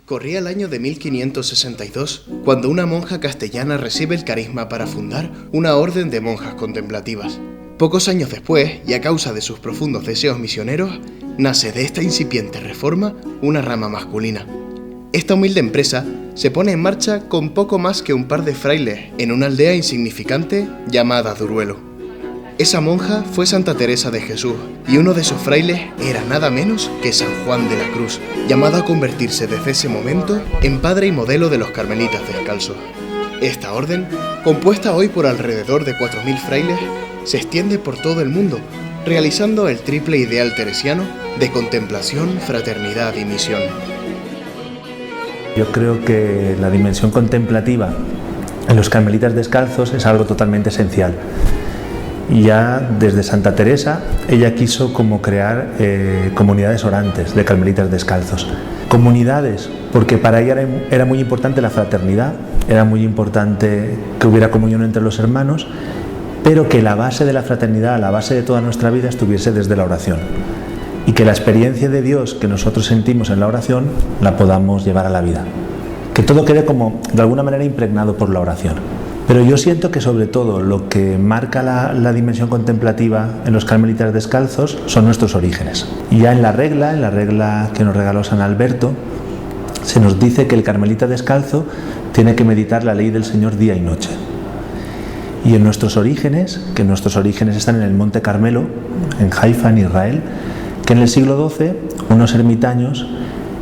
Corría el año de 1562, cuando una monja castellana recibe el carisma para fundar una orden de monjas contemplativas. Pocos años después, y a causa de sus profundos deseos misioneros, nace de esta incipiente reforma una rama masculina. Esta humilde empresa se pone en marcha con poco más que un par de frailes en una aldea insignificante llamada Duruelo. Esa monja fue Santa Teresa de Jesús, y uno de sus frailes era nada menos que San Juan de la Cruz, llamado a convertirse desde ese momento en padre y modelo de los carmelitas descalzos. Esta orden, compuesta hoy por alrededor de 4.000 frailes, se extiende por todo el mundo, realizando el triple ideal teresiano de contemplación, fraternidad y misión. Yo creo que la dimensión contemplativa en los carmelitas descalzos es algo totalmente esencial. Y ya desde Santa Teresa, ella quiso como crear comunidades orantes de carmelitas descalzos. Comunidades, porque para ella era muy importante la fraternidad, era muy importante que hubiera comunión entre los hermanos, pero que la base de la fraternidad, la base de toda nuestra vida estuviese desde la oración. Y que la experiencia de Dios que nosotros sentimos en la oración la podamos llevar a la vida. Que todo quede como de alguna manera impregnado por la oración. Pero yo siento que sobre todo lo que marca la dimensión contemplativa en los carmelitas descalzos son nuestros orígenes. Y ya en la regla que nos regaló San Alberto, se nos dice que el carmelita descalzo tiene que meditar la ley del Señor día y noche. Y en nuestros orígenes, que nuestros orígenes están en el Monte Carmelo, en Haifa, en Israel, que en el siglo XII unos ermitaños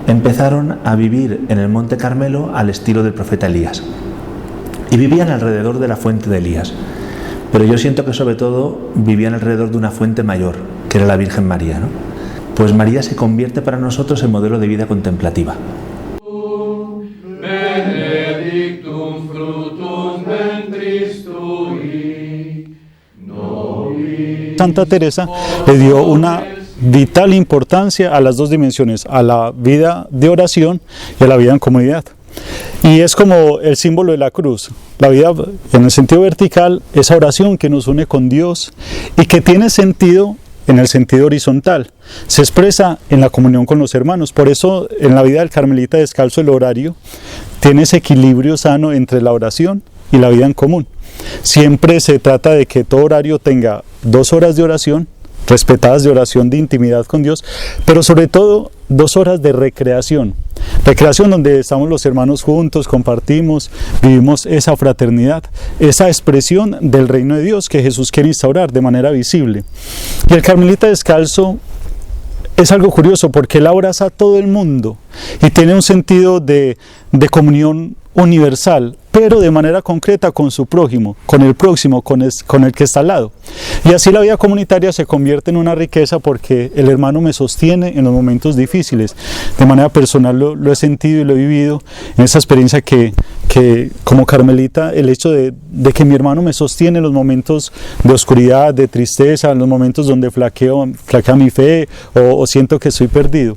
empezaron a vivir en el Monte Carmelo al estilo del profeta Elías. Y vivían alrededor de la fuente de Elías. Pero yo siento que sobre todo vivían alrededor de una fuente mayor, que era la Virgen María, ¿no? Pues María se convierte para nosotros en modelo de vida contemplativa. Santa Teresa le dio una vital importancia a las dos dimensiones, a la vida de oración y a la vida en comunidad. Y es como el símbolo de la cruz. La vida en el sentido vertical, esa oración que nos une con Dios y que tiene sentido en el sentido horizontal. Se expresa en la comunión con los hermanos. Por eso en la vida del carmelita descalzo el horario tiene ese equilibrio sano entre la oración y la vida en común. Siempre se trata de que todo horario tenga 2 horas de oración, respetadas de oración de intimidad con Dios, pero sobre todo 2 horas de recreación donde estamos los hermanos juntos, compartimos, vivimos esa fraternidad, esa expresión del reino de Dios que Jesús quiere instaurar de manera visible. Y el carmelita descalzo es algo curioso porque él abraza a todo el mundo y tiene un sentido de comunión universal, pero de manera concreta con su prójimo, con el próximo, con el que está al lado. Y así la vida comunitaria se convierte en una riqueza porque el hermano me sostiene en los momentos difíciles. De manera personal lo he sentido y lo he vivido en esa experiencia que como carmelita, el hecho de que mi hermano me sostiene en los momentos de oscuridad, de tristeza, en los momentos donde flaquea mi fe o siento que estoy perdido.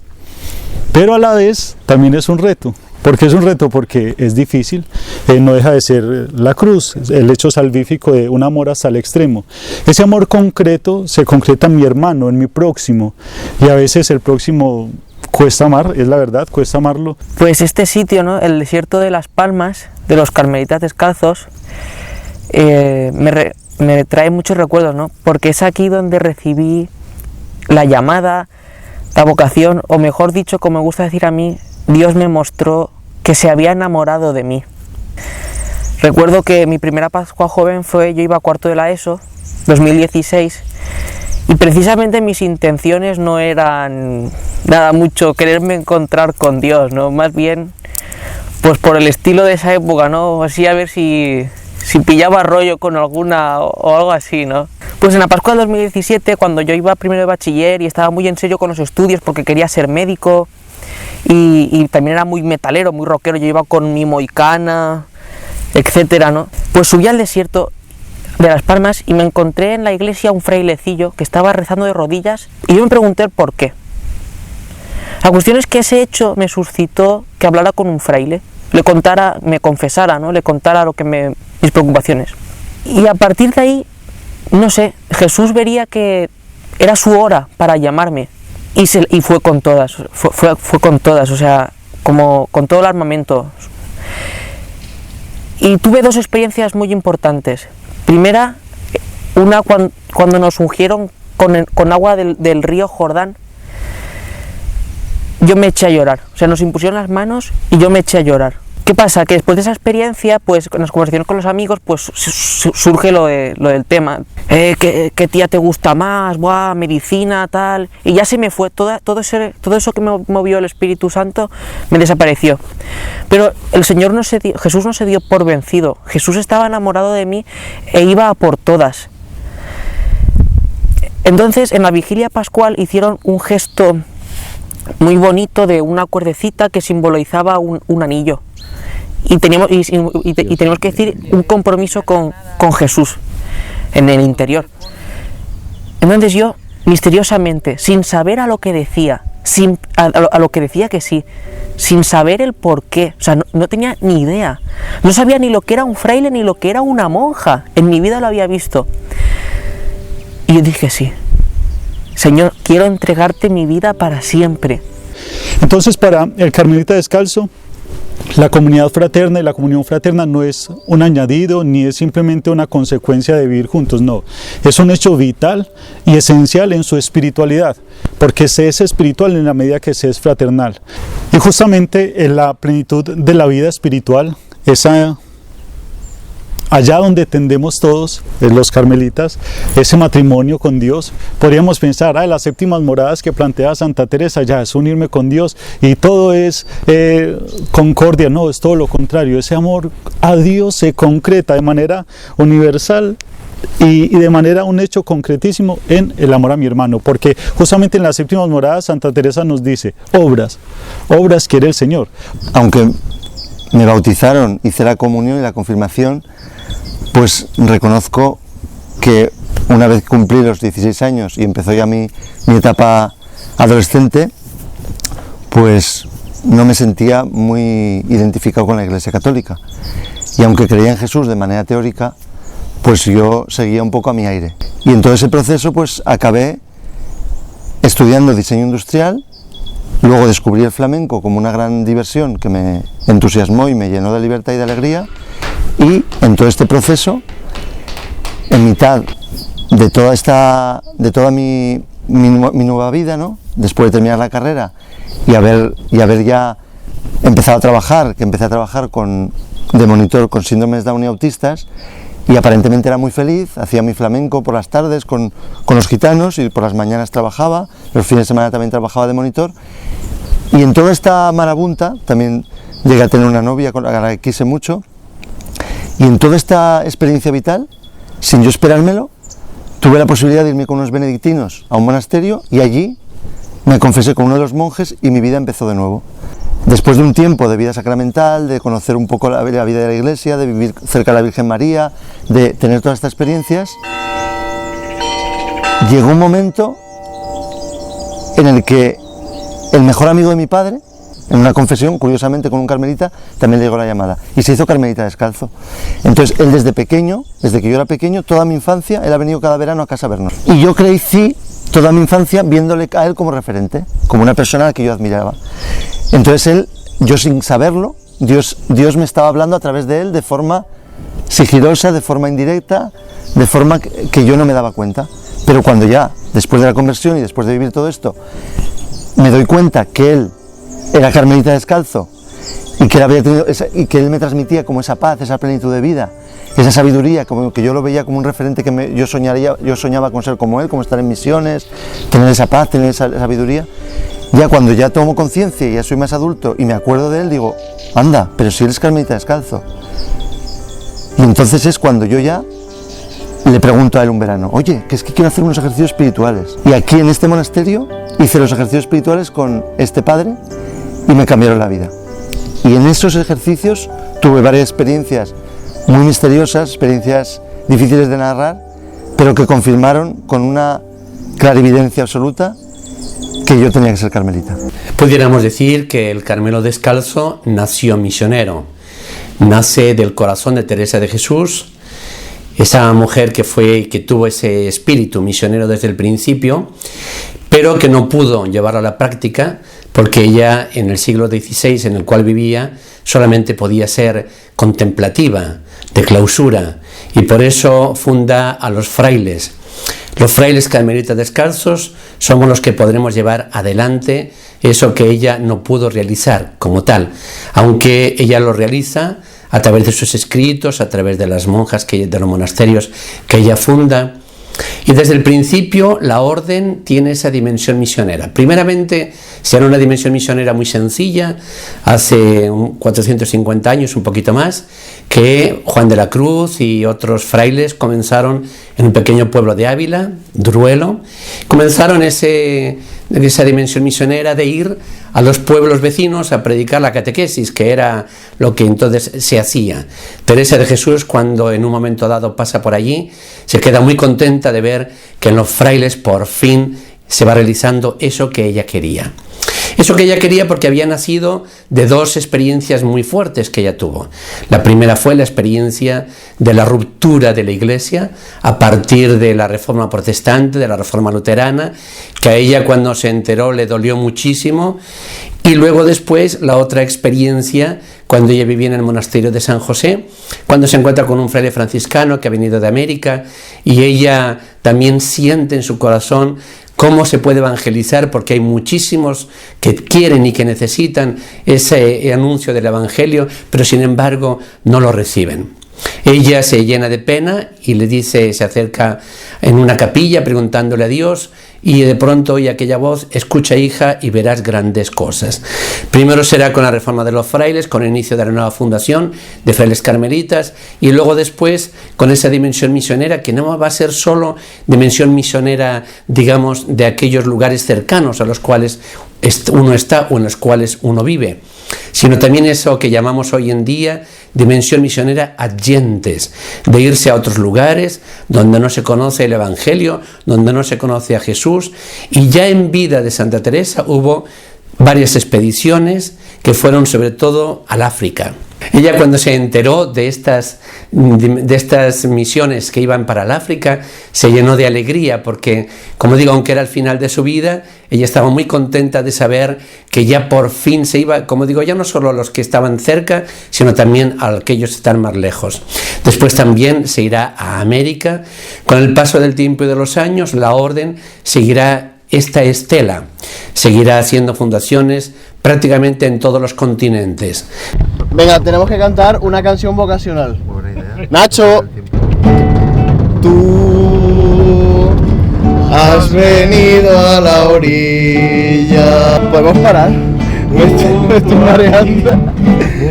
Pero a la vez también es un reto. ¿Por qué es un reto? Porque es difícil, no deja de ser la cruz, el hecho salvífico de un amor hasta el extremo. Ese amor concreto se concreta en mi hermano, en mi próximo, y a veces el próximo cuesta amar, es la verdad, cuesta amarlo. Pues este sitio, ¿no? El desierto de Las Palmas, de los carmelitas descalzos, me trae muchos recuerdos, ¿no? Porque es aquí donde recibí la llamada, la vocación, o mejor dicho, como me gusta decir a mí, Dios me mostró que se había enamorado de mí. Recuerdo que mi primera Pascua joven yo iba a cuarto de la ESO, 2016, y precisamente mis intenciones no eran nada mucho quererme encontrar con Dios, ¿no? Más bien, pues por el estilo de esa época, ¿no? Así a ver si pillaba rollo con alguna o algo así, ¿no? Pues en la Pascua del 2017, cuando yo iba primero de bachiller y estaba muy en serio con los estudios porque quería ser médico, y también era muy metalero, muy rockero, yo iba con mi moicana, etcétera, ¿no? Pues subí al desierto de Las Palmas y me encontré en la iglesia un frailecillo que estaba rezando de rodillas y yo me pregunté el por qué. La cuestión es que ese hecho me suscitó que hablara con un fraile, me confesara, ¿no? Le contara mis preocupaciones. Y a partir de ahí, no sé, Jesús vería que era su hora para llamarme. Y fue con todas, o sea, como con todo el armamento. Y tuve dos experiencias muy importantes. Primera, una cuando nos ungieron con agua del río Jordán. Yo me eché a llorar, o sea, nos impusieron las manos y yo me eché a llorar. ¿Qué pasa? Que después de esa experiencia, pues en las conversaciones con los amigos, pues surge lo del tema. ¿Qué tía te gusta más? Buah, medicina, tal. Y ya se me fue, todo eso que me movió el Espíritu Santo me desapareció. Pero Jesús no se dio por vencido. Jesús estaba enamorado de mí e iba a por todas. Entonces, en la vigilia pascual hicieron un gesto muy bonito de una cuerdecita que simbolizaba un anillo. Y teníamos que decir un compromiso con Jesús en el interior. Entonces yo, misteriosamente, sin saber a lo que decía, a lo que decía que sí, sin saber el por qué, o sea, no tenía ni idea, no sabía ni lo que era un fraile ni lo que era una monja, en mi vida lo había visto. Y yo dije sí, Señor, quiero entregarte mi vida para siempre. Entonces, para el Carmelita Descalzo, la comunidad fraterna y la comunión fraterna no es un añadido ni es simplemente una consecuencia de vivir juntos, no, es un hecho vital y esencial en su espiritualidad, porque se es espiritual en la medida que se es fraternal. Y justamente en la plenitud de la vida espiritual, allá donde tendemos todos, los carmelitas, ese matrimonio con Dios, podríamos pensar, las séptimas moradas que plantea Santa Teresa, ya es unirme con Dios y todo es concordia. No, es todo lo contrario, ese amor a Dios se concreta de manera universal y de manera un hecho concretísimo en el amor a mi hermano, porque justamente en las séptimas moradas Santa Teresa nos dice, obras quiere el Señor. Aunque me bautizaron, hice la comunión y la confirmación, pues reconozco que una vez cumplí los 16 años y empezó ya mi etapa adolescente, pues no me sentía muy identificado con la Iglesia Católica. Y aunque creía en Jesús de manera teórica, pues yo seguía un poco a mi aire. Y en todo ese proceso pues acabé estudiando diseño industrial, luego descubrí el flamenco como una gran diversión que me entusiasmó y me llenó de libertad y de alegría. Y en todo este proceso, en mitad de toda mi nueva vida, ¿no?, después de terminar la carrera y haber ya empezado a trabajar, empecé a trabajar de monitor con síndromes Down y autistas, y aparentemente era muy feliz, hacía mi flamenco por las tardes con los gitanos y por las mañanas trabajaba, los fines de semana también trabajaba de monitor, y en toda esta marabunta también llegué a tener una novia a la que quise mucho. Y en toda esta experiencia vital, sin yo esperármelo, tuve la posibilidad de irme con unos benedictinos a un monasterio y allí me confesé con uno de los monjes y mi vida empezó de nuevo. Después de un tiempo de vida sacramental, de conocer un poco la vida de la Iglesia, de vivir cerca de la Virgen María, de tener todas estas experiencias, llegó un momento en el que el mejor amigo de mi padre, en una confesión, curiosamente con un carmelita, también le llegó la llamada y se hizo carmelita descalzo. Entonces él desde pequeño, desde que yo era pequeño, toda mi infancia, él ha venido cada verano a casa a vernos. Y yo crecí toda mi infancia viéndole a él como referente, como una persona a la que yo admiraba. Entonces él, yo sin saberlo, Dios me estaba hablando a través de él de forma sigilosa, de forma indirecta, de forma que yo no me daba cuenta. Pero cuando ya, después de la conversión y después de vivir todo esto, me doy cuenta que él era carmelita descalzo y que él me transmitía como esa paz, esa plenitud de vida, esa sabiduría, como que yo lo veía como un referente que yo soñaba con ser como él, como estar en misiones, tener esa paz, tener esa sabiduría. Ya cuando ya tomo conciencia y ya soy más adulto y me acuerdo de él, digo, anda, pero si eres carmelita descalzo. Y entonces es cuando yo ya le pregunto a él un verano, oye, que es que quiero hacer unos ejercicios espirituales. Y aquí en este monasterio hice los ejercicios espirituales con este padre y me cambiaron la vida. Y en esos ejercicios tuve varias experiencias muy misteriosas, experiencias difíciles de narrar, pero que confirmaron con una clarividencia absoluta que yo tenía que ser carmelita. Pudiéramos decir que el Carmelo Descalzo nació misionero, nace del corazón de Teresa de Jesús, esa mujer que tuvo ese espíritu misionero desde el principio, pero que no pudo llevarlo a la práctica porque ella en el siglo XVI en el cual vivía solamente podía ser contemplativa, de clausura, y por eso funda a los frailes. Los frailes carmelitas descalzos somos los que podremos llevar adelante eso que ella no pudo realizar como tal, aunque ella lo realiza a través de sus escritos, a través de las monjas, de los monasterios que ella funda. Y desde el principio la orden tiene esa dimensión misionera. Primeramente será una dimensión misionera muy sencilla, hace 450 años, un poquito más, que Juan de la Cruz y otros frailes comenzaron en un pequeño pueblo de Ávila, Duruelo, comenzaron esa dimensión misionera de ir a los pueblos vecinos a predicar la catequesis, que era lo que entonces se hacía. Teresa de Jesús, cuando en un momento dado pasa por allí, se queda muy contenta de ver que en los frailes por fin se va realizando eso que ella quería. Eso que ella quería porque había nacido de dos experiencias muy fuertes que ella tuvo. La primera fue la experiencia de la ruptura de la Iglesia a partir de la Reforma Protestante, de la Reforma Luterana, que a ella cuando se enteró le dolió muchísimo. Y luego después la otra experiencia cuando ella vivía en el monasterio de San José, cuando se encuentra con un fraile franciscano que ha venido de América y ella también siente en su corazón cómo se puede evangelizar, porque hay muchísimos que quieren y que necesitan ese anuncio del Evangelio, pero sin embargo no lo reciben. Ella se llena de pena y le dice, se acerca en una capilla preguntándole a Dios, y de pronto oye aquella voz: escucha, hija, y verás grandes cosas. Primero será con la reforma de los frailes, con el inicio de la nueva fundación de frailes carmelitas, y luego después con esa dimensión misionera, que no va a ser solo dimensión misionera, digamos, de aquellos lugares cercanos a los cuales uno está o en los cuales uno vive, sino también eso que llamamos hoy en día dimensión misionera adyentes, de irse a otros lugares donde no se conoce el Evangelio, donde no se conoce a Jesús. Y ya en vida de Santa Teresa hubo varias expediciones que fueron sobre todo al África. Ella, cuando se enteró de estas misiones que iban para el África, se llenó de alegría porque, como digo, aunque era el final de su vida, ella estaba muy contenta de saber que ya por fin se iba, como digo, ya no solo a los que estaban cerca, sino también a aquellos que están más lejos. Después también se irá a América. Con el paso del tiempo y de los años, la orden seguirá esta estela, seguirá haciendo fundaciones prácticamente en todos los continentes. Venga, tenemos que cantar una canción vocacional. Nacho, tú has venido a la orilla. ¿Podemos parar? Me estoy mareando.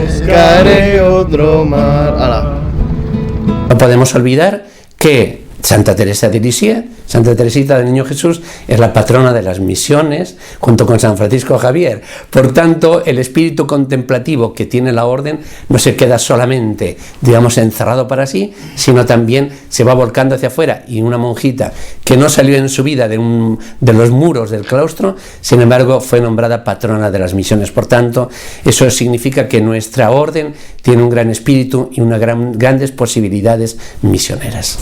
Buscaré otro mar. ¡Hala! No podemos olvidar que Santa Teresa de Lisieux, Santa Teresita del Niño Jesús, es la patrona de las misiones, junto con San Francisco Javier. Por tanto, el espíritu contemplativo que tiene la orden no se queda solamente, digamos, encerrado para sí, sino también se va volcando hacia afuera. Y una monjita que no salió en su vida de los muros del claustro, sin embargo, fue nombrada patrona de las misiones. Por tanto, eso significa que nuestra orden tiene un gran espíritu y unas grandes posibilidades misioneras.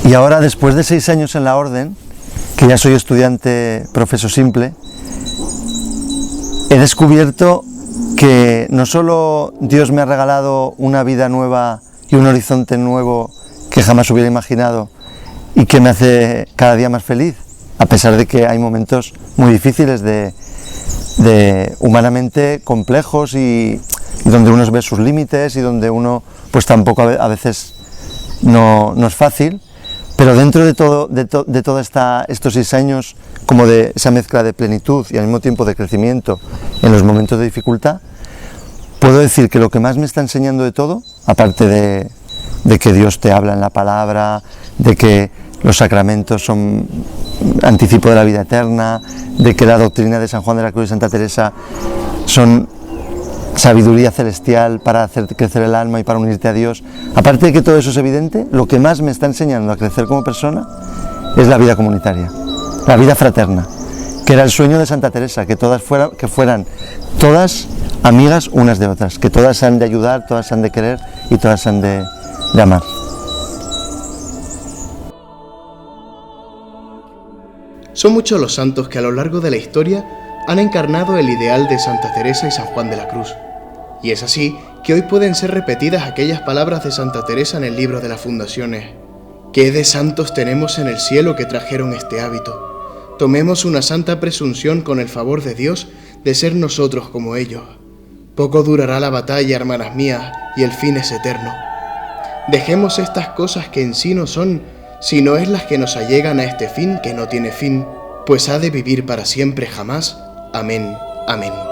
Y ahora, después de 6 años en la orden, que ya soy estudiante profeso simple, he descubierto que no solo Dios me ha regalado una vida nueva y un horizonte nuevo que jamás hubiera imaginado y que me hace cada día más feliz, a pesar de que hay momentos muy difíciles de humanamente complejos y donde uno ve sus límites y donde uno pues tampoco a veces no es fácil. Pero dentro de todo estos 6 años, como de esa mezcla de plenitud y al mismo tiempo de crecimiento en los momentos de dificultad, puedo decir que lo que más me está enseñando de todo, aparte de que Dios te habla en la palabra, de que los sacramentos son anticipo de la vida eterna, de que la doctrina de San Juan de la Cruz y Santa Teresa son sabiduría celestial para hacer crecer el alma y para unirte a Dios. Aparte de que todo eso es evidente, lo que más me está enseñando a crecer como persona es la vida comunitaria, la vida fraterna, que era el sueño de Santa Teresa, que fueran todas amigas unas de otras, que todas se han de ayudar, todas se han de querer y todas se han de amar. Son muchos los santos que a lo largo de la historia han encarnado el ideal de Santa Teresa y San Juan de la Cruz. Y es así que hoy pueden ser repetidas aquellas palabras de Santa Teresa en el libro de las Fundaciones. ¿Qué de santos tenemos en el cielo que trajeron este hábito? Tomemos una santa presunción con el favor de Dios de ser nosotros como ellos. Poco durará la batalla, hermanas mías, y el fin es eterno. Dejemos estas cosas que en sí no son, sino es las que nos allegan a este fin que no tiene fin, pues ha de vivir para siempre jamás. Amén. Amén.